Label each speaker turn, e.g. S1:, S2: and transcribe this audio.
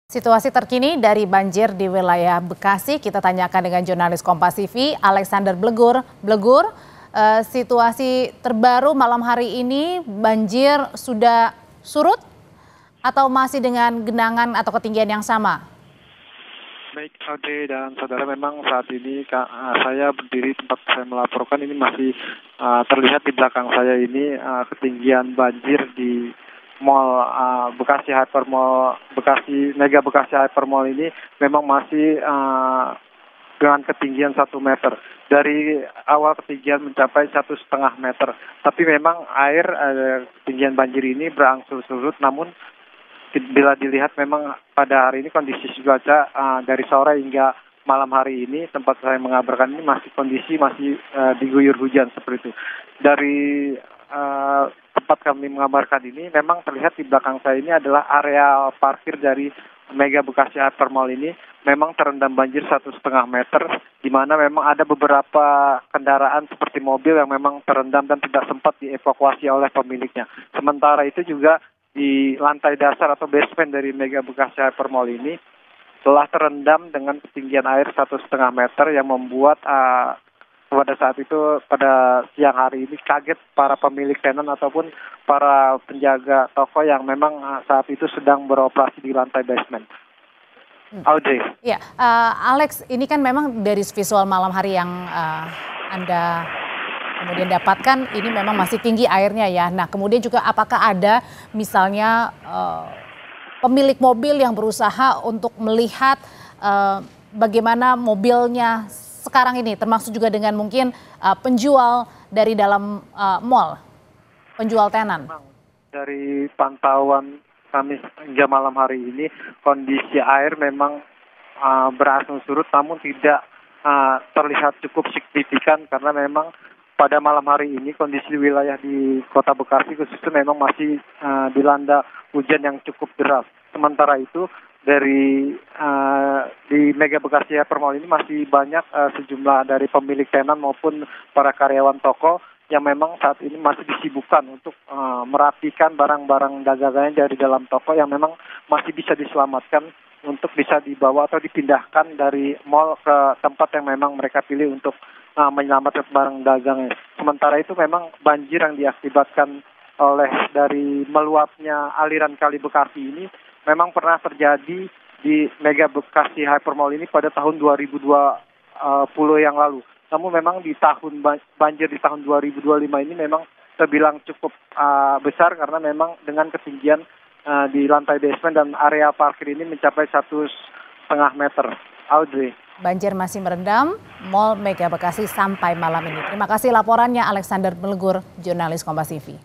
S1: Situasi terkini dari banjir di wilayah Bekasi kita tanyakan dengan jurnalis Kompas TV Alexander Blegur. Blegur, situasi terbaru malam hari ini banjir sudah surut atau masih dengan genangan atau ketinggian yang sama?
S2: Baik, Ade dan saudara, memang saat ini saya berdiri tempat saya melaporkan ini masih terlihat di belakang saya ini ketinggian banjir di Mall Bekasi Hypermall Bekasi Mega Bekasi Hypermall ini memang masih dengan ketinggian 1 meter. Dari awal ketinggian mencapai 1,5 meter. Tapi memang air ketinggian banjir ini berangsur surut, namun bila dilihat memang pada hari ini kondisi cuaca dari sore hingga malam hari ini tempat saya mengabarkan ini kondisi masih diguyur hujan seperti itu. Dari tempat kami mengabarkan ini memang terlihat di belakang saya ini adalah area parkir dari Mega Bekasi Hypermall ini memang terendam banjir 1,5 meter, di mana memang ada beberapa kendaraan seperti mobil yang memang terendam dan tidak sempat dievakuasi oleh pemiliknya. Sementara itu juga di lantai dasar atau basement dari Mega Bekasi Hypermall ini telah terendam dengan ketinggian air 1,5 meter yang membuat pada saat itu pada siang hari ini kaget para pemilik tenan ataupun para penjaga toko yang memang saat itu sedang beroperasi di lantai basement. Audrey.
S1: Ya, Alex, ini kan memang dari visual malam hari yang Anda kemudian dapatkan ini memang masih tinggi airnya ya. Nah, kemudian juga apakah ada misalnya pemilik mobil yang berusaha untuk melihat bagaimana mobilnya sekarang ini, termasuk juga dengan mungkin penjual dari dalam mall, penjual tenan?
S2: Dari pantauan kami hingga malam hari ini, kondisi air memang berangsur surut, namun tidak terlihat cukup signifikan karena memang pada malam hari ini kondisi wilayah di Kota Bekasi khususnya memang masih dilanda hujan yang cukup deras. Sementara itu dari di Mega Bekasi Hypermall ini masih banyak sejumlah dari pemilik tenan maupun para karyawan toko yang memang saat ini masih disibukkan untuk merapikan barang-barang dagangannya dari dalam toko yang memang masih bisa diselamatkan untuk bisa dibawa atau dipindahkan dari mall ke tempat yang memang mereka pilih untuk menyelamatkan barang dagangnya. Sementara itu memang banjir yang diakibatkan oleh dari meluapnya aliran Kali Bekasi ini memang pernah terjadi di Mega Bekasi Hypermall ini pada tahun 2020 yang lalu. Namun memang di tahun banjir di tahun 2025 ini memang terbilang cukup besar karena memang dengan ketinggian di lantai basement dan area parkir ini mencapai 1,5 meter. Audrey.
S1: Banjir masih merendam Mall Mega Bekasi sampai malam ini. Terima kasih laporannya Alexander Blegur, jurnalis Kompas TV.